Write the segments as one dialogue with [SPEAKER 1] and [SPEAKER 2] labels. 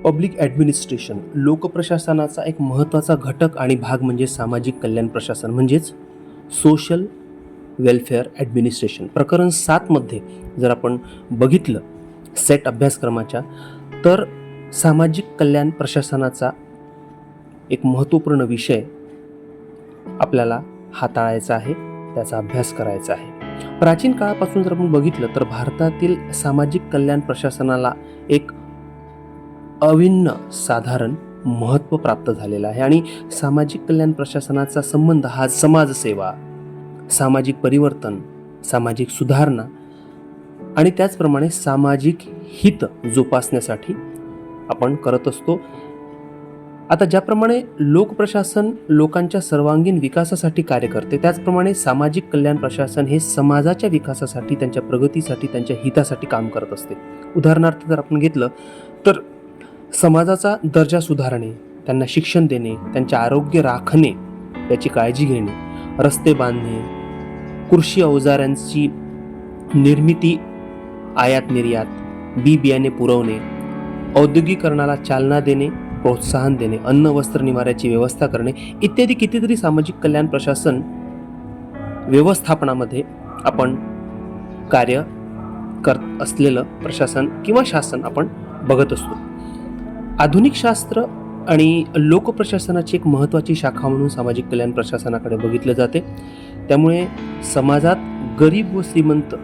[SPEAKER 1] Public administration, लोकप्रशासनाचा एक महत्त्वाचा घटक आणि भाग म्हणजे सामाजिक कल्याण प्रशासन, म्हणजेच सोशल वेलफेअर ॲडमिनिस्ट्रेशन. प्रकरण 7मध्ये जर आपण बघितलं सेट अभ्यासक्रमाच्या, तर सामाजिक कल्याण प्रशासनाचा एक महत्त्वपूर्ण विषय आपल्याला हाताळायचा आहे, त्याचा अभ्यास करायचा आहे. प्राचीन काळापासून जर आपण बघितलं तर भारतातील सामाजिक कल्याण प्रशासनाला एक अभिन्न साधारण महत्त्व प्राप्त झालेलं आहे आणि सामाजिक कल्याण प्रशासनाचा संबंध हा समाजसेवा, सामाजिक परिवर्तन, सामाजिक सुधारणा आणि त्याचप्रमाणे सामाजिक हित जोपासण्यासाठी आपण करत असतो. आता ज्याप्रमाणे लोकप्रशासन लोकांच्या सर्वांगीण विकासासाठी कार्य करते, त्याचप्रमाणे सामाजिक कल्याण प्रशासन हे समाजाच्या विकासासाठी, त्यांच्या प्रगतीसाठी, त्यांच्या हितासाठी काम करत असते. उदाहरणार्थ जर आपण घेतलं तर समाजाचा दर्जा सुधारणे, त्यांना शिक्षण देणे, त्यांचे आरोग्य राखणे, त्याची काळजी घेणे, रस्ते बांधणे, कृषी अवजारांची निर्मिती, आयात निर्यात, बी बियाणे पुरवणे, औद्योगिकरणाला चालना देणे, प्रोत्साहन देणे, अन्न वस्त्र निवाऱ्याची व्यवस्था करणे इत्यादी कितीतरी सामाजिक कल्याण प्रशासन व्यवस्थापनामध्ये आपण कार्य करत असलेलं प्रशासन किंवा शासन आपण बघत असतो. आधुनिक शास्त्र आणि लोकप्रशासनाची एक महत्त्वाची शाखा म्हणून सामाजिक कल्याण प्रशासनाकडे बघितले जाते. त्यामुळे समाजात गरीब व श्रीमंत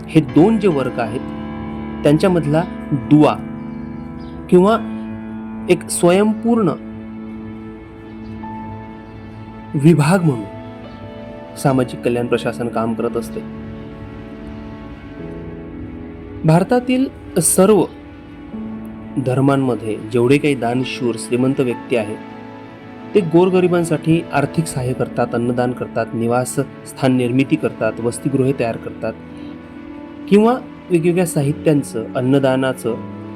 [SPEAKER 1] हे दोन जे वर्ग आहेत त्यांच्यामधला दुवा किंवा एक स्वयंपूर्ण विभाग म्हणून सामाजिक कल्याण प्रशासन काम करत असते. भारतातील सर्व धर्मांमध्ये जेवढे काही दानशूर श्रीमंत व्यक्ती आहेत ते गोरगरिबांसाठी आर्थिक सहाय्य करतात, अन्नदान करतात, निवास स्थान निर्मिती करतात, वसतिगृहे तयार करतात किंवा वेगवेगळ्या साहित्यांचं, अन्नदानाचं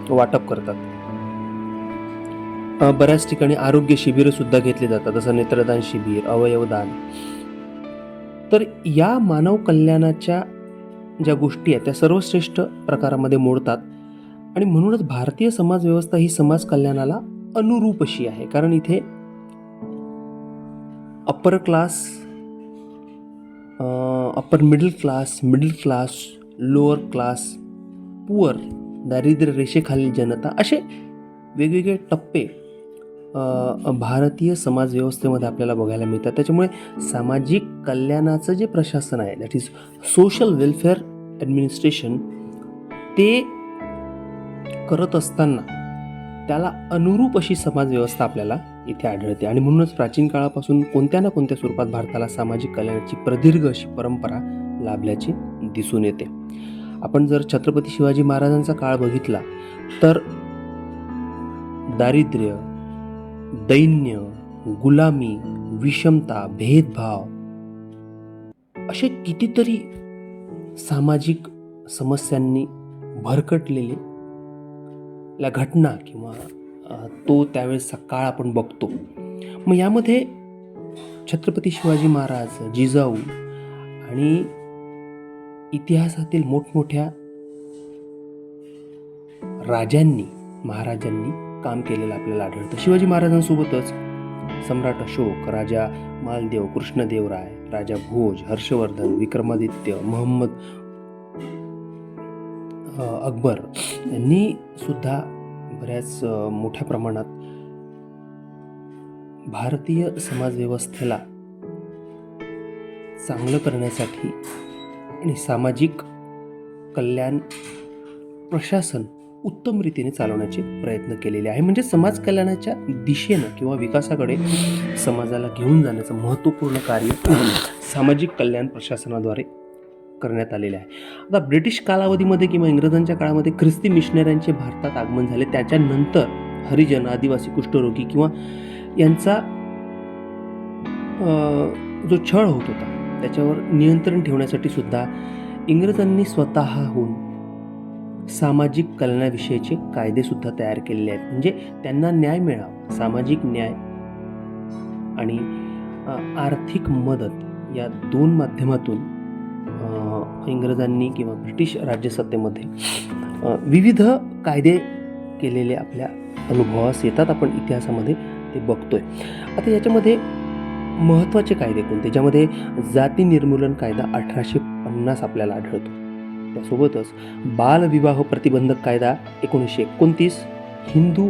[SPEAKER 1] वाटप करतात. बऱ्याच ठिकाणी आरोग्य शिबिरं सुद्धा घेतली जातात, जसं नेत्रदान शिबिर, अवयवदान. तर या मानव कल्याणाच्या ज्या गोष्टी आहेत त्या सर्वश्रेष्ठ प्रकारामध्ये मोडतात आणि म्हणूनच भारतीय समाज व्यवस्था ही समाज कल्याणाला अनुरूप अशी आहे. कारण इथे upper class, upper middle class, lower class, poor, दारिद्र्य रेषेखालील जनता, असे वेगवेगळे टप्पे भारतीय समाज व्यवस्थेमध्ये आपल्याला बघायला मिळतात. त्याच्यामुळे सामाजिक कल्याणाचं जे प्रशासन आहे, that is social welfare administration, ते करत असताना त्याला अनुरूप अशी समाज व्यवस्था आपल्याला इथे आढळते. आणि म्हणूनच प्राचीन काळापासून कोणत्या ना कोणत्या स्वरूपात भारताला सामाजिक कल्याणाची प्रदीर्घ अशी परंपरा लाभल्याची दिसून येते. आपण जर छत्रपती शिवाजी महाराजांचा काळ बघितला तर दारिद्र्य, दैन्य, गुलामी, विषमता, भेदभाव असे कितीतरी सामाजिक समस्यांनी भरकटलेले घटना किंवा तो त्यावेळेसचा काळ आपण बघतो. मग यामध्ये छत्रपती शिवाजी महाराज, जिजाऊ आणि इतिहासातील मोठमोठ्या राजांनी, महाराजांनी काम केलेलं आपल्याला आढळतं. शिवाजी महाराजांसोबतच सम्राट अशोक, राजा मालदेव, कृष्णदेवराय, राजा भोज, हर्षवर्धन, विक्रमादित्य, मोहम्मद अकबर यांनी सुद्धा बऱ्याच मोठ्या प्रमाणात भारतीय समाजव्यवस्थेला चांगलं करण्यासाठी आणि सामाजिक कल्याण प्रशासन उत्तम रीतीने चालवण्याचे प्रयत्न केलेले आहे. म्हणजे समाज कल्याणाच्या दिशेनं किंवा विकासाकडे समाजाला घेऊन जाण्याचं महत्त्वपूर्ण कार्य सामाजिक कल्याण प्रशासनाद्वारे करण्यात आलेले आहे. आता ब्रिटिश कालावधीमध्ये किंवा इंग्रजांच्या काळामध्ये ख्रिस्ती मिशनऱ्यांचे भारतात आगमन झाले. त्याच्यानंतर हरिजन, आदिवासी, कुष्ठरोगी किंवा यांचा जो छळ होत होता त्याच्यावर नियंत्रण ठेवण्यासाठी सुद्धा इंग्रजांनी स्वतःहून सामाजिक कल्याणाविषयीचे कायदे सुद्धा तयार केलेले आहेत. म्हणजे त्यांना न्याय मिळावा, सामाजिक न्याय आणि आर्थिक मदत या दोन माध्यमातून इंग्रजांनी किंवा ब्रिटिश राज्यसत्तेमध्ये विविध कायदे केलेले आपल्या अनुभवास येतात, आपण इतिहासामध्ये ते बघतोय. आता याच्यामध्ये महत्त्वाचे कायदे कोणते, ज्यामध्ये जाती निर्मूलन कायदा 1850 आपल्याला आढळतो. त्यासोबतच बालविवाह प्रतिबंधक कायदा 1929, हिंदू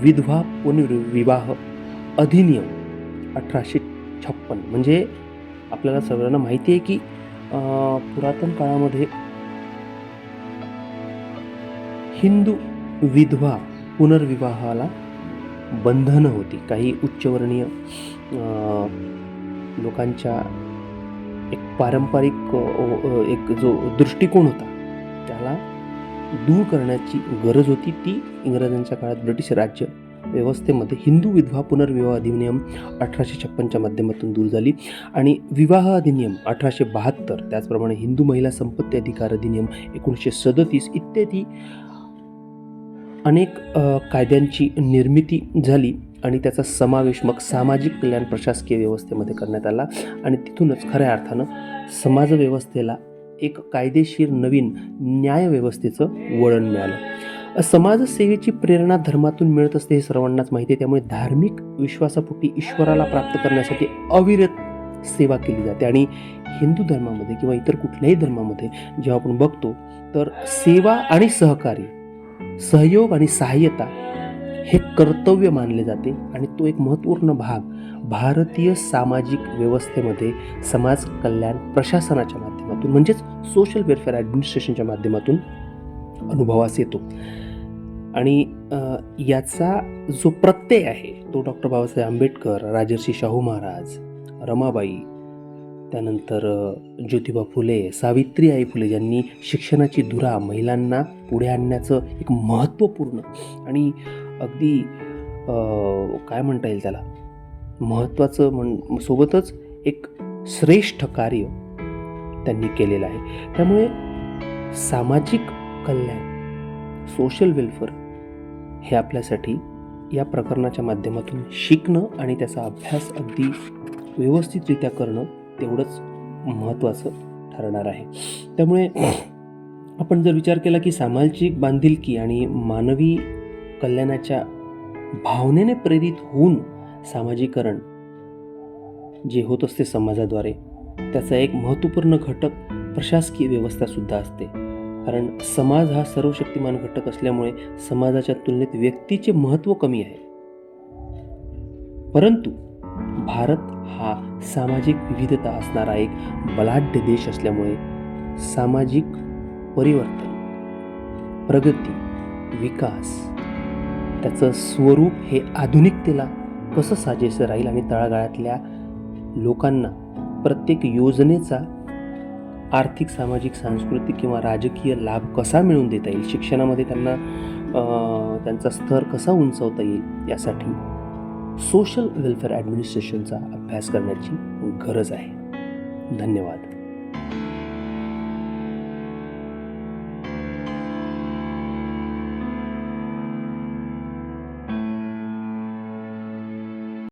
[SPEAKER 1] विधवा पुनर्विवाह अधिनियम 1856. म्हणजे आपल्याला सगळ्यांना माहिती आहे की पुरातन काळामध्ये हिंदू विधवा पुनर्विवाहाला बंधनं होती. काही उच्चवर्णीय लोकांच्या एक पारंपरिक एक जो दृष्टिकोन होता त्याला दूर करण्याची गरज होती. ती इंग्रजांच्या काळात ब्रिटिश राज्य व्यवस्थेमध्ये हिंदू विधवा पुनर्विवाह अधिनियम 1856च्या माध्यमातून दूर झाली. आणि विवाह अधिनियम 1872, त्याचप्रमाणे हिंदू महिला संपत्ती अधिकार अधिनियम 1937 इत्यादी अनेक कायद्यांची निर्मिती झाली आणि त्याचा समावेश मग सामाजिक कल्याण प्रशासकीय व्यवस्थेमध्ये करण्यात आला. आणि तिथूनच खऱ्या अर्थानं समाजव्यवस्थेला एक कायदेशीर नवीन न्यायव्यवस्थेचं वळण मिळालं. समाजसेवेची प्रेरणा धर्मातून मिळत असते हे सर्वांनाच माहिती आहे. त्यामुळे धार्मिक विश्वासापोटी ईश्वराला प्राप्त करण्यासाठी अविरत सेवा केली जाते. आणि हिंदू धर्मामध्ये किंवा इतर कुठल्याही धर्मामध्ये जेव्हा आपण बघतो तर सेवा आणि सहकार्य, सहयोग आणि सहाय्यता हे कर्तव्य मानले जाते. आणि तो एक महत्त्वपूर्ण भाग भारतीय सामाजिक व्यवस्थेमध्ये समाज कल्याण प्रशासनाच्या माध्यमातून म्हणजेच सोशल वेलफेअर ॲडमिनिस्ट्रेशनच्या माध्यमातून अनुभवास येतो. आणि याचा जो प्रत्यय आहे तो डॉक्टर बाबासाहेब आंबेडकर, राजर्षी शाहू महाराज, रमाबाई, त्यानंतर ज्योतिबा फुले, सावित्रीबाई फुले यांनी शिक्षणाची धुरा महिलांना पुढे आणण्याचं एक महत्त्वपूर्ण आणि अगदी काय म्हणता येईल त्याला महत्त्वाचं सोबतच एक श्रेष्ठ कार्य त्यांनी केलेलं आहे. त्यामुळे सामाजिक कल्याण, सोशल वेलफेअर हे आपल्यासाठी या प्रकरणाच्या माध्यमातून शिकणं आणि त्याचा अभ्यास अगदी व्यवस्थितरित्या करणं तेवढंच महत्त्वाचं ठरणार आहे. त्यामुळे आपण जर विचार केला की सामाजिक बांधिलकी आणि मानवी कल्याणाच्या भावनेने प्रेरित होऊन सामाजिकरण जे होत असते समाजाद्वारे, त्याचा एक महत्त्वपूर्ण घटक प्रशासकीय व्यवस्थासुद्धा असते. कारण समाज हा सर्वशक्तिमान घटक असल्यामुळे समाजाच्या तुलनेत व्यक्तीचे महत्त्व कमी आहे. परंतु भारत हा सामाजिक विविधता असणारा एक बलाढ्य देश असल्यामुळे सामाजिक परिवर्तन, प्रगती, विकास त्याचं स्वरूप हे आधुनिकतेला कसं साजेसं राहील आणि तळागाळातल्या लोकांना प्रत्येक योजनेचा आर्थिक, सामाजिक, सांस्कृतिक किंवा राजकीय लाभ कसा मिळवून देता येईल, शिक्षणामध्ये त्यांना त्यांचा स्तर कसा उंचावता येईल, यासाठी सोशल वेलफेअर ॲडमिनिस्ट्रेशनचा अभ्यास करण्याची गरज आहे. धन्यवाद.